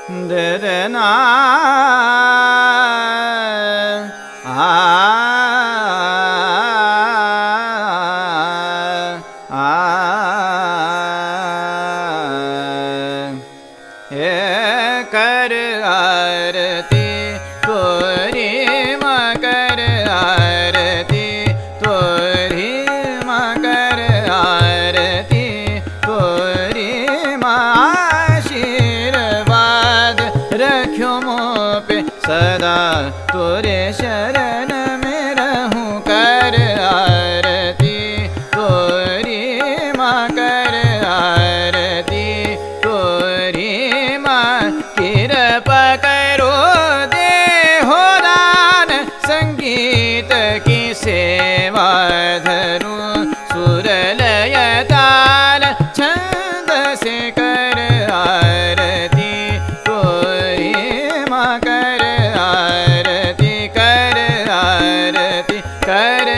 ददना कर आरती तोरी मकर आरती तोरी मकर आरती तोरी आशीर्वाद रखो मों पे सदा तोरे शरण में रहूं कर आरती तोरी मकर आरती तोरी कृपा करो दे हो दान संगीत की सेवा धरूं सुर लय ताल छंद से कर आरती तोरी मकर आरती कर आरती कर